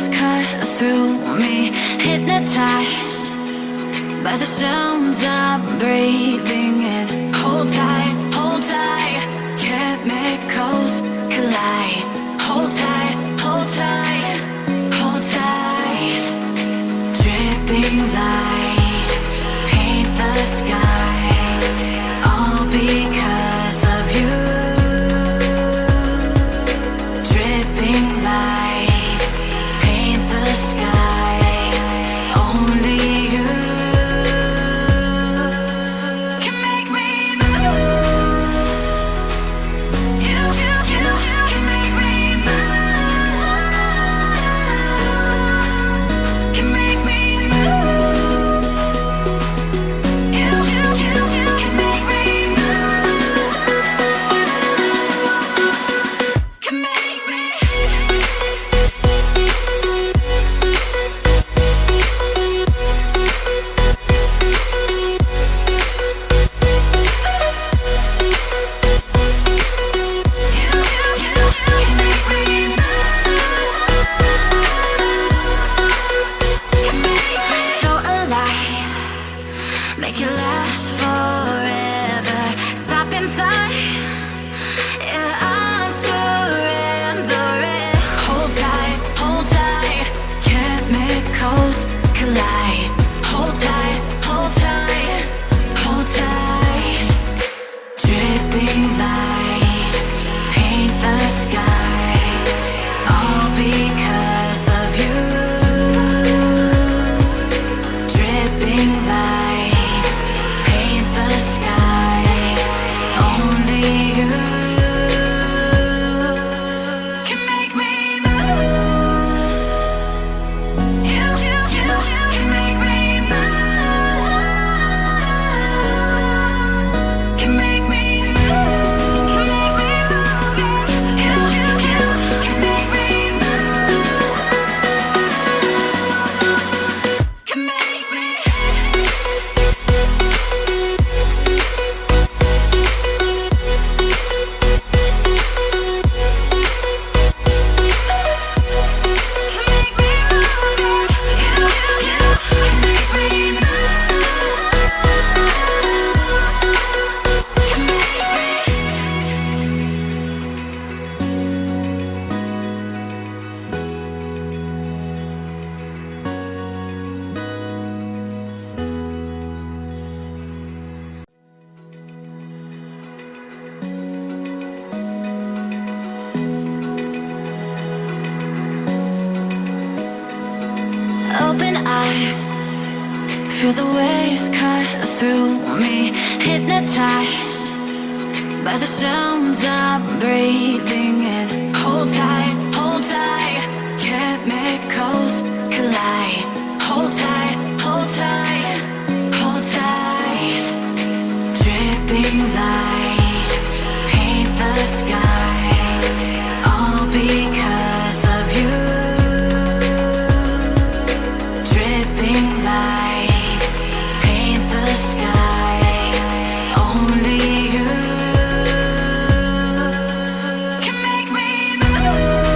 waves cut through me, hypnotized by the sounds I'm breathing in. Hold tight, chemicals collide. Hold tight, hold tight, hold tight. Dripping lights paint the skies, all because of you. Dripping lights paint the skies, only you can make me move. You can make me move. Can make me move. You can make me move. Can make me. So alive, make it last forever. Stop in time, yeah, I'm surrendering. Hold tight, chemicals collide. Hold tight, hold tight, hold tight. Dripping lights paint the skies, all because of you. Dripping lights paint the skies, only you can make me move. You can make me move. Can make me move. Can make me move. You can make me move. Can make me. Open eye, feel the waves cut through me, hypnotized by the sounds I'm breathing in. Hold tight, chemicals collide. Hold tight, hold tight, hold tight. Dripping lights paint the skies, all because of you. Dripping lights paint the skies, only you can make me move.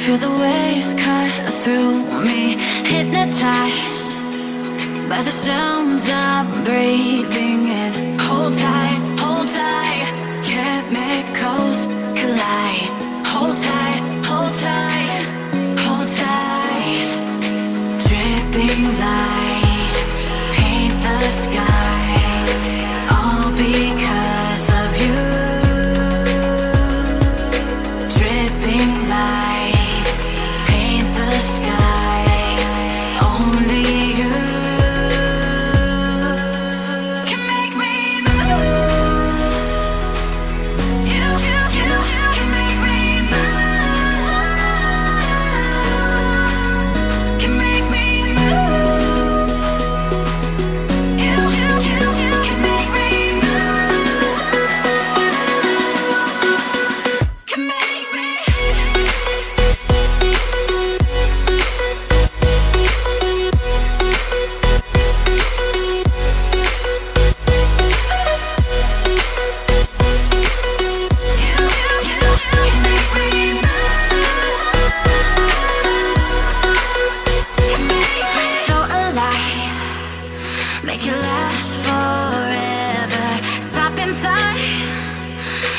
Feel the waves cut through me, hypnotized by the sounds I'm breathing in. Hold tight, chemicals collide. Hold tight, hold tight, hold tight. Dripping lights paint the skies, all because of you. Dripping lights paint the skies, only you can make me move. You can make me move. Can make me move. You can make me move. Can make me. So alive, make it last forever. Stop in time,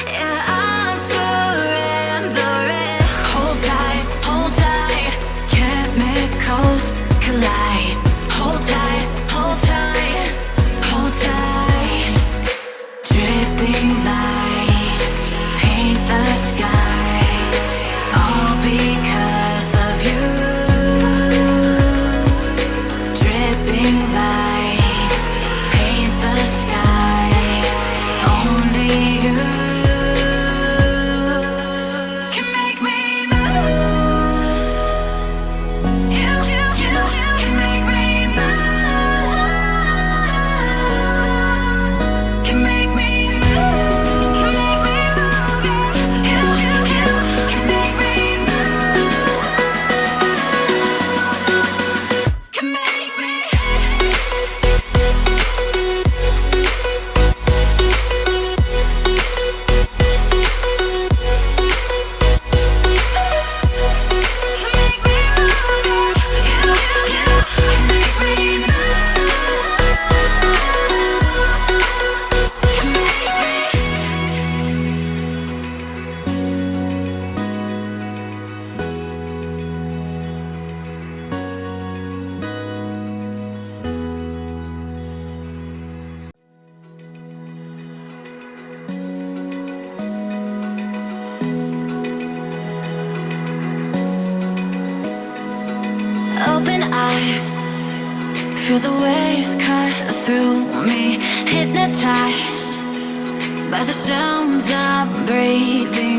yeah, I'm surrendering. Hold tight, chemicals collide. Hold tight, hold tight, hold tight. Dripping lights paint the skies, all because of you. Dripping lights paint the skies, only you can make me move. You can make me move. Can make me move. Can make me move. You can make me move. Can make me. Can make me move. You can make me move. Can make me. Open eye, feel the waves cut through me, hypnotized by the sounds I'm breathing